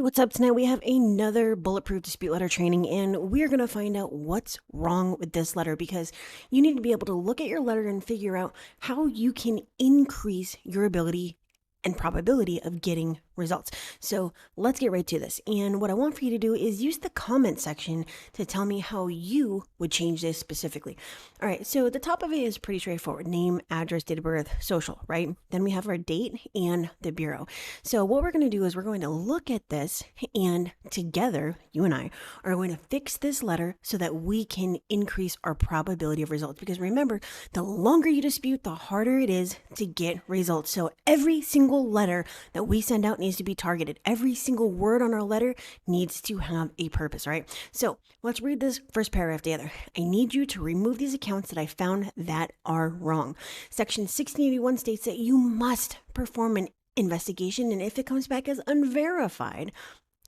What's up? Tonight we have another bulletproof dispute letter training, and we're going to find out what's wrong with this letter because you need to be able to look at your letter and figure out how you can increase your ability and probability of getting results. So let's get right to this. And what I want for you to do is use the comment section to tell me how you would change this specifically. All right, so the top of it is pretty straightforward. Name, address, date of birth, social, right? Then we have our date and the bureau. So what we're going to do is we're going to look at this, and together, you and I are going to fix this letter so that we can increase our probability of results. Because remember, the longer you dispute, the harder it is to get results. So every single letter that we send out needs to be targeted. Every single word on our letter needs to have a purpose, right? So let's read this first paragraph together. I need you to remove these accounts that I found that are wrong. Section 1681 states that you must perform an investigation, and if it comes back as unverified,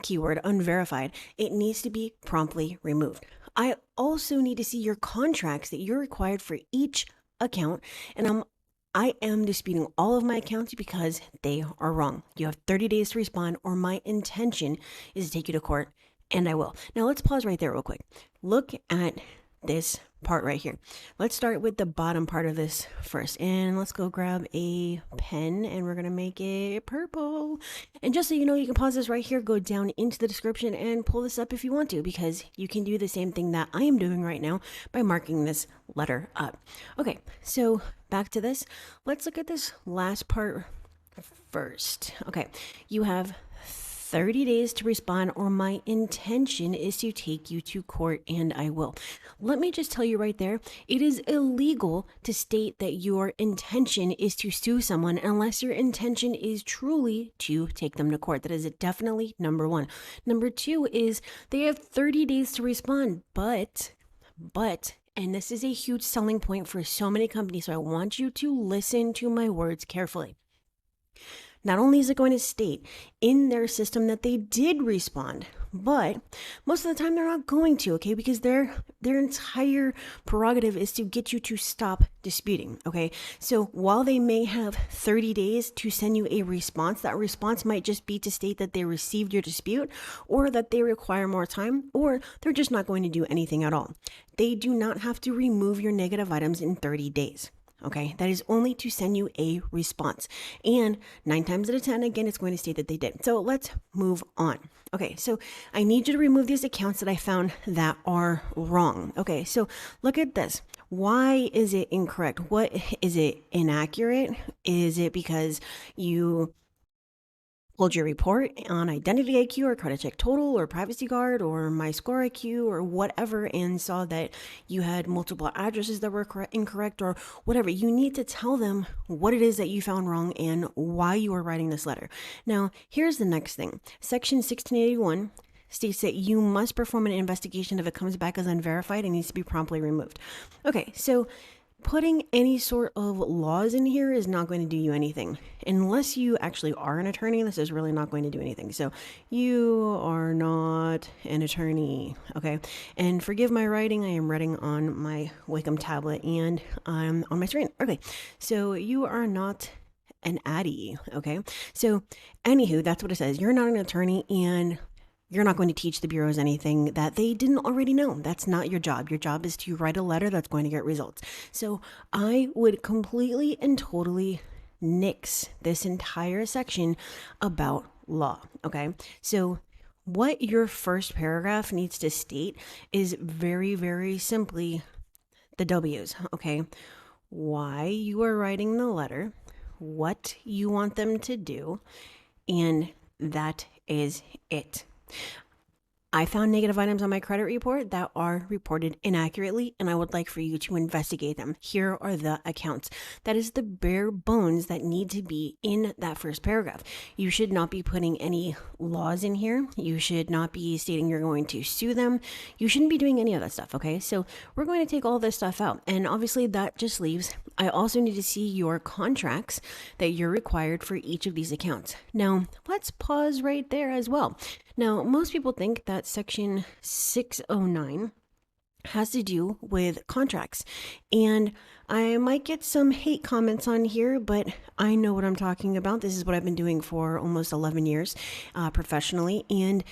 keyword unverified, it needs to be promptly removed. I also need to see your contracts that you're required for each account, and I am disputing all of my accounts because they are wrong. You have 30 days to respond, or my intention is to take you to court, and I will. Now let's pause right there real quick. Look at this part right here. Let's start with the bottom part of this first, and let's go grab a pen, and we're gonna make it purple. And just so you know, you can pause this right here, go down into the description and pull this up if you want to, because you can do the same thing that I am doing right now by marking this letter up. Okay, so back to this. Let's look at this last part first. Okay, you have 30 days to respond, or my intention is to take you to court, and I will. Let me just tell you right there, it is illegal to state that your intention is to sue someone unless your intention is truly to take them to court. That is definitely number one. Number two is they have 30 days to respond, but, and this is a huge selling point for so many companies, so I want you to listen to my words carefully. Not only is it going to state in their system that they did respond, but most of the time they're not going to, okay? Because their entire prerogative is to get you to stop disputing, okay? So while they may have 30 days to send you a response, that response might just be to state that they received your dispute, or that they require more time, or they're just not going to do anything at all. They do not have to remove your negative items in 30 days. Okay, that is only to send you a response. And 9 times out of 10, again, it's going to state that they did. So let's move on. Okay, so I need you to remove these accounts that I found that are wrong. Okay, so look at this. Why is it incorrect? What is it inaccurate? Is it because you pulled your report on identity IQ or credit check total or privacy guard or my score IQ or whatever and saw that you had multiple addresses that were incorrect or whatever? You need to tell them what it is that you found wrong and why you are writing this letter. Now, here's the next thing. Section 1681 states that you must perform an investigation. If it comes back as unverified, it needs to be promptly removed. Okay, so putting any sort of laws in here is not going to do you anything. Unless you actually are an attorney, this is really not going to do anything. So you are not an attorney, okay? And forgive my writing, I am writing on my Wiggum tablet and I'm on my screen. Okay, so you are not an Audi, okay? So anywho, that's what it says. You're not an attorney, and you're not going to teach the bureaus anything that they didn't already know. That's not your job. Your job is to write a letter that's going to get results. So I would completely and totally nix this entire section about law, okay? So what your first paragraph needs to state is very, very simply the W's, okay? Why you are writing the letter, what you want them to do, and that is it. I found negative items on my credit report that are reported inaccurately, and I would like for you to investigate them. Here are the accounts. That is the bare bones that need to be in that first paragraph. You should not be putting any laws in here. You should not be stating you're going to sue them. You shouldn't be doing any of that stuff, okay? So we're going to take all this stuff out, and obviously that just leaves, I also need to see your contracts that you're required for each of these accounts. Now, let's pause right there as well. Now, most people think that Section 609 has to do with contracts. And I might get some hate comments on here, but I know what I'm talking about. This is what I've been doing for almost 11 years professionally. And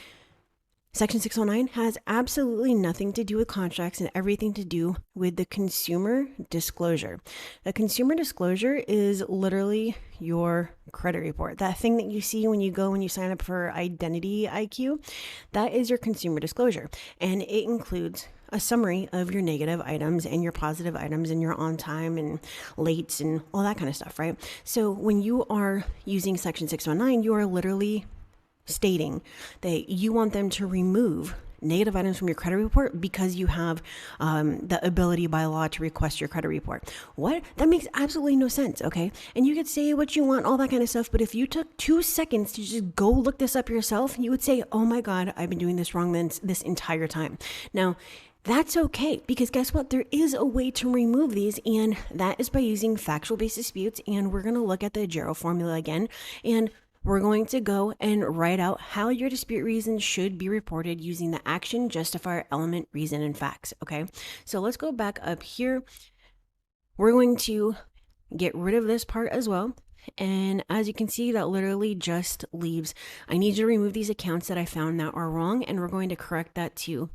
Section 609 has absolutely nothing to do with contracts and everything to do with the consumer disclosure. The consumer disclosure is literally your credit report. That thing that you see when you sign up for Identity IQ, that is your consumer disclosure. And it includes a summary of your negative items and your positive items and your on time and late and all that kind of stuff, right? So when you are using Section 609, you are literally stating that you want them to remove negative items from your credit report because you have the ability by law to request your credit report. What? That makes absolutely no sense, okay? And you could say what you want, all that kind of stuff, but if you took 2 seconds to just go look this up yourself, you would say, oh my God, I've been doing this wrong this entire time. Now, that's okay, because guess what? There is a way to remove these, and that is by using factual-based disputes, and we're going to look at the JERO formula again, and we're going to go and write out how your dispute reasons should be reported using the action, justifier, element, reason, and facts, okay? So let's go back up here. We're going to get rid of this part as well. And as you can see, that literally just leaves, I need you to remove these accounts that I found that are wrong, and we're going to correct that too.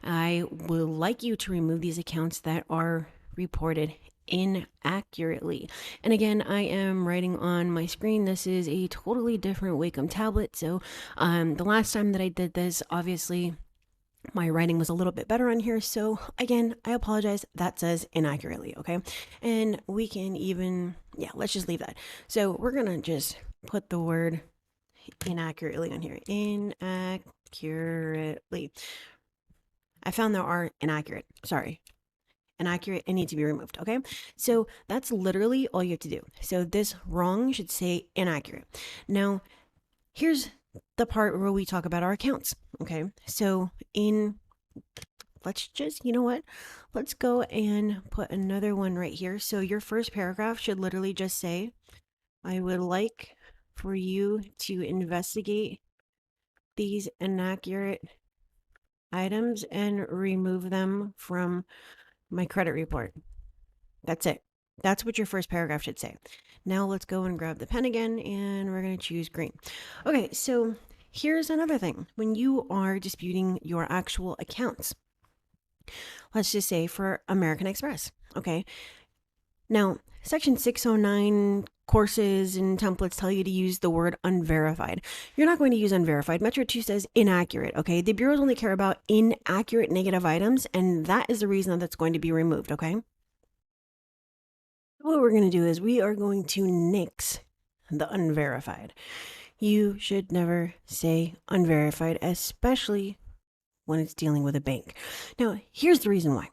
I would like you to remove these accounts that are reported inaccurately. And again, I am writing on my screen. This is a totally different Wiggum tablet. So the last time that I did this, obviously my writing was a little bit better on here. So again, I apologize. That says inaccurately, okay? And we can even, yeah, let's just leave that. So we're gonna just put the word inaccurately on here. Inaccurately. I found there are inaccurate. Sorry. Inaccurate and need to be removed, okay? So that's literally all you have to do. So this wrong should say inaccurate. Now, here's the part where we talk about our accounts, okay? So let's just, you know what? Let's go and put another one right here. So your first paragraph should literally just say, I would like for you to investigate these inaccurate items and remove them from my credit report. That's it. That's what your first paragraph should say. Now let's go and grab the pen again, and we're going to choose green. Okay, so here's another thing. When you are disputing your actual accounts, let's just say for American Express, okay? Now, Section 609 courses and templates tell you to use the word unverified. You're not going to use unverified. Metro 2 says inaccurate, okay? The bureaus only care about inaccurate negative items, and that is the reason that's going to be removed, okay? What we're going to do is we are going to nix the unverified. You should never say unverified, especially when it's dealing with a bank. Now, here's the reason why.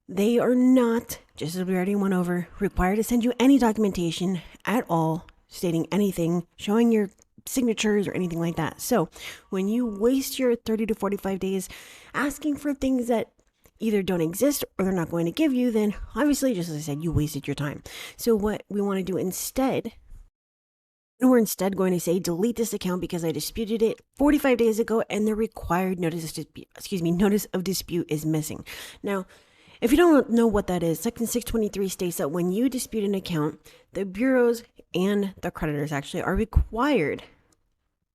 They are not, just as we already went over, required to send you any documentation at all stating anything, showing your signatures or anything like that. So when you waste your 30 to 45 days asking for things that either don't exist or they're not going to give you, then obviously, just as I said, you wasted your time. So what we want to do instead, we're instead going to say, delete this account because I disputed it 45 days ago and the required notice of dispute is missing. Now, if you don't know what that is, Section 623 states that when you dispute an account, the bureaus and the creditors actually are required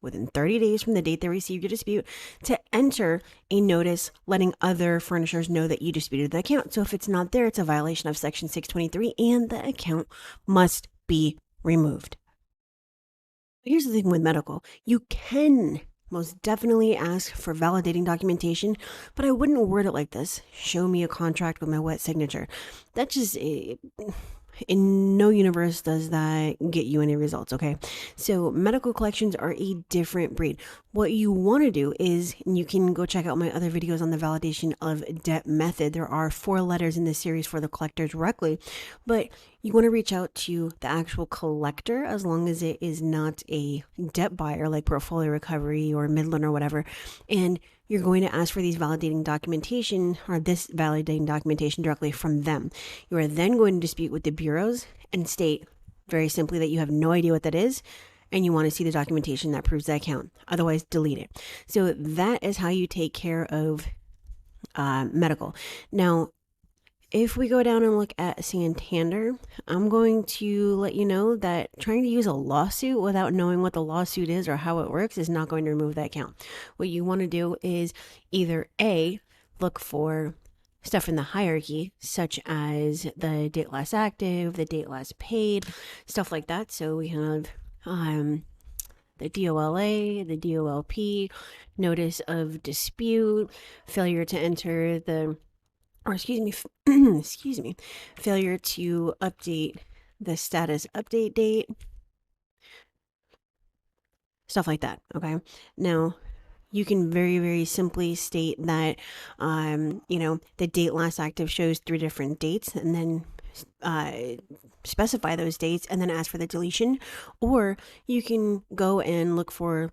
within 30 days from the date they received your dispute to enter a notice letting other furnishers know that you disputed the account. So if it's not there, it's a violation of Section 623 and the account must be removed. Here's the thing with medical. You can most definitely ask for validating documentation, but I wouldn't word it like this. Show me a contract with my wet signature. That just, in no universe does that get you any results, okay? So medical collections are a different breed. What you want to do is, and you can go check out my other videos on the validation of debt method. There are 4 letters in this series for the collector directly, but you want to reach out to the actual collector as long as it is not a debt buyer like Portfolio Recovery or Midland or whatever. And you're going to ask for these validating documentation or this validating documentation directly from them. You are then going to dispute with the bureaus and state very simply that you have no idea what that is and you want to see the documentation that proves that account. Otherwise, delete it. So that is how you take care of medical. Now, if we go down and look at Santander, I'm going to let you know that trying to use a lawsuit without knowing what the lawsuit is or how it works is not going to remove that account. What you want to do is either A, look for stuff in the hierarchy, such as the date last active, the date last paid, stuff like that. So we have the DOLA, the DOLP, notice of dispute, failure to enter the excuse me, failure to update the status update date, stuff like that. Okay. Now, you can very, very simply state that, the date last active shows 3 different dates, and then specify those dates and then ask for the deletion. Or you can go and look for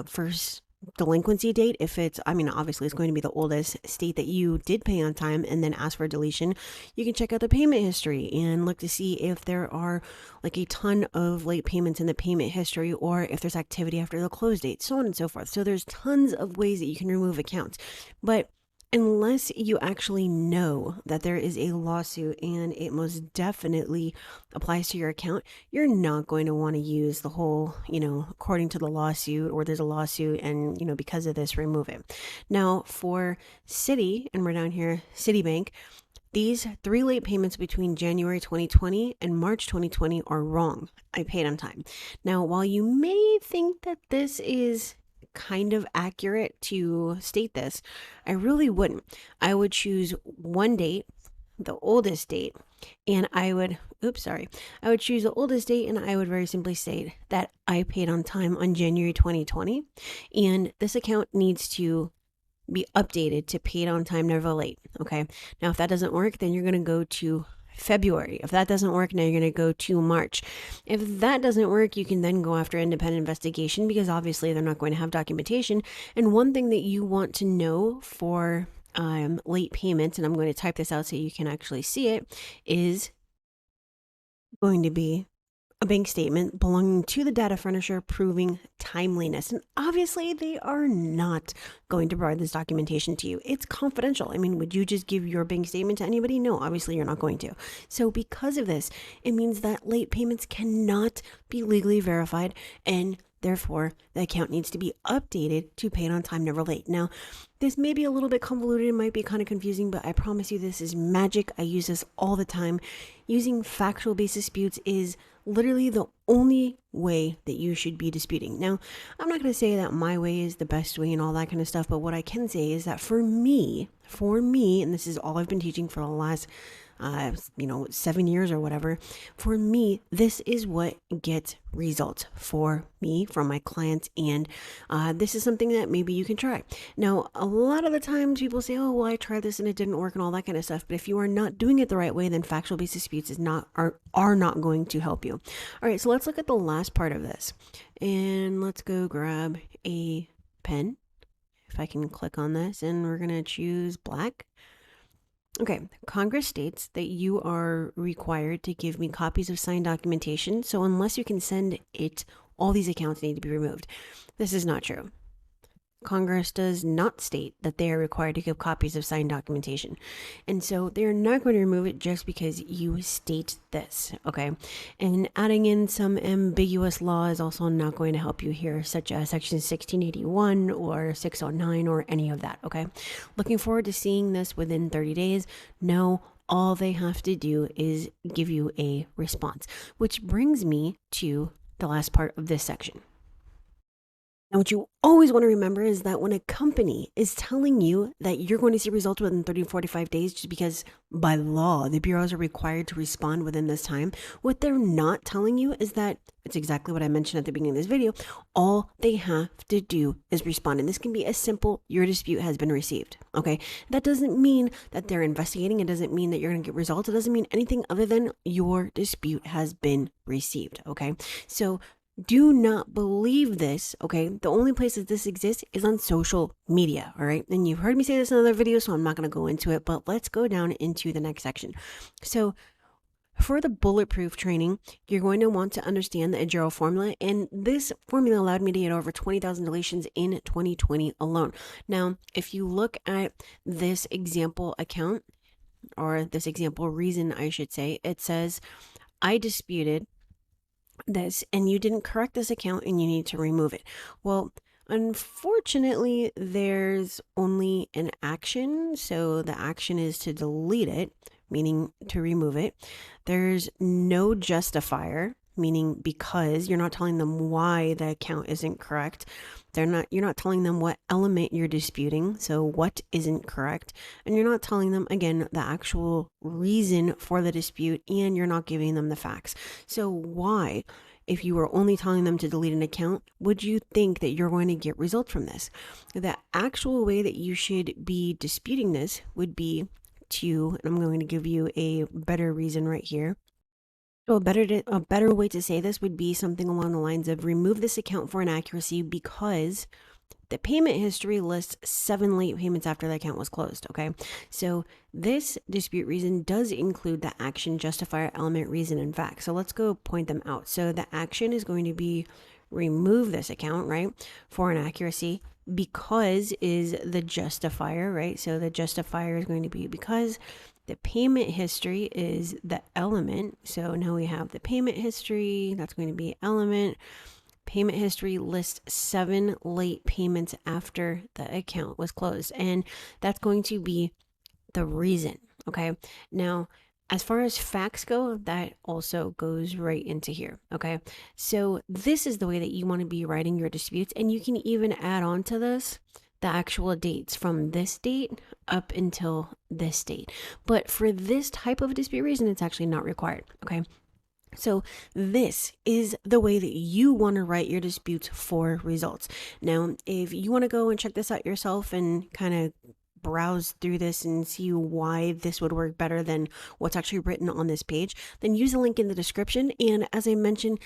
first delinquency date. If it's, obviously it's going to be the oldest, state that you did pay on time and then ask for a deletion. You can check out the payment history and look to see if there are like a ton of late payments in the payment history, or if there's activity after the close date, so on and so forth. So there's tons of ways that you can remove accounts, but unless you actually know that there is a lawsuit and it most definitely applies to your account, you're not going to want to use the whole, according to the lawsuit, or there's a lawsuit and, because of this, remove it. Now, for Citi, and we're down here, Citibank, these 3 late payments between January 2020 and March 2020 are wrong. I paid on time. Now, while you may think that this is kind of accurate to state this, I really wouldn't. I would choose one date, the oldest date, and I would choose the oldest date, and I would very simply state that I paid on time on January 2020, and this account needs to be updated to paid on time, never late. Okay. Now, if that doesn't work, then you're going to go to February. If that doesn't work, now you're going to go to March. If that doesn't work, you can then go after independent investigation, because obviously they're not going to have documentation. And one thing that you want to know for late payments, and I'm going to type this out so you can actually see it, is going to be a bank statement belonging to the data furnisher proving timeliness. And obviously they are not going to provide this documentation to you. It's confidential. Would you just give your bank statement to anybody? No, obviously you're not going to. So because of this, it means that late payments cannot be legally verified, and therefore the account needs to be updated to paid on time, never late. Now, this may be a little bit convoluted, it might be kind of confusing, but I promise you this is magic. I use this all the time. Using factual based disputes is literally the only way that you should be disputing. Now, I'm not going to say that my way is the best way and all that kind of stuff, but what I can say is that for me, and this is all I've been teaching for the last 7 years or whatever, for me, this is what gets results for me, from my clients, and this is something that maybe you can try. Now, a lot of the times people say, oh, well, I tried this and it didn't work and all that kind of stuff, but if you are not doing it the right way, then factual based disputes are not going to help you. All right, so let's look at the last part of this, and let's go grab a pen. If I can click on this, and we're going to choose black. Okay, Congress states that you are required to give me copies of signed documentation. So unless you can send it, all these accounts need to be removed. This is not true. Congress does not state that they are required to give copies of signed documentation. And so they're not going to remove it just because you state this, okay? And adding in some ambiguous law is also not going to help you here, such as Section 1681 or 609 or any of that, okay? Looking forward to seeing this within 30 days. No, all they have to do is give you a response, which brings me to the last part of this section. Now, what you always want to remember is that when a company is telling you that you're going to see results within 30 to 45 days, just because by law, the bureaus are required to respond within this time, what they're not telling you is that it's exactly what I mentioned at the beginning of this video. All they have to do is respond. And this can be as simple, your dispute has been received. Okay. That doesn't mean that they're investigating. It doesn't mean that you're going to get results. It doesn't mean anything other than your dispute has been received. Okay. So do not believe this, okay? The only place that this exists is on social media, all right? And you've heard me say this in other videos, so I'm not going to go into it, but let's go down into the next section. So For the bulletproof training, you're going to want to understand the Agero formula, and this formula allowed me to get over 20,000 deletions in 2020 alone. Now, if you look at this example account, or this example reason, I should say, it says, I disputed this and you didn't correct this account and you need to remove it. Well, unfortunately, there's only an action. So the action is to delete it, meaning to remove it. There's no justifier, meaning because you're not telling them why the account isn't correct. You're not telling them what element you're disputing, so what isn't correct, and you're not telling them, again, the actual reason for the dispute, and you're not giving them the facts. So why, if you were only telling them to delete an account, would you think that you're going to get results from this? The actual way that you should be disputing this would be to, and I'm going to give you a better reason right here. So a better way to say this would be something along the lines of, remove this account for inaccuracy because the payment history lists 7 late payments after the account was closed. Okay, so this dispute reason does include the action, justifier, element, reason, and fact. So let's go point them out. So the action is going to be remove this account, right, for inaccuracy. Because is the justifier, right? So the justifier is going to be because. The payment history is the element. So now we have the payment history. That's going to be element. Payment history lists 7 late payments after the account was closed. And that's going to be the reason. Okay. Now, as far as facts go, that also goes right into here. Okay. So this is the way that you want to be writing your disputes. And you can even add on to this the actual dates from this date up until this date. But for this type of dispute reason, it's actually not required. Okay. So this is the way that you want to write your disputes for results. Now, if you want to go and check this out yourself and kind of browse through this and see why this would work better than what's actually written on this page, then use the link in the description. And as I mentioned,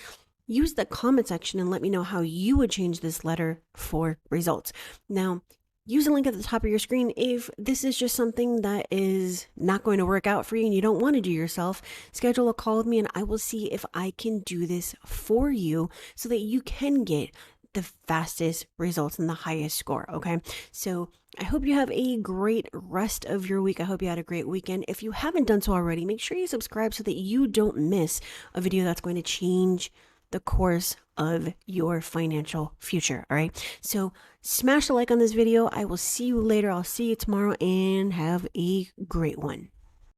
use the comment section and let me know how you would change this letter for results. Now, use a link at the top of your screen if this is just something that is not going to work out for you and you don't want to do yourself. Schedule a call with me and I will see if I can do this for you so that you can get the fastest results and the highest score. Okay, so I hope you have a great rest of your week. I hope you had a great weekend. If you haven't done so already, make sure you subscribe so that you don't miss a video that's going to change the course of your financial future. All right, so smash a like on this video. I will see you later. I'll see you tomorrow and have a great one.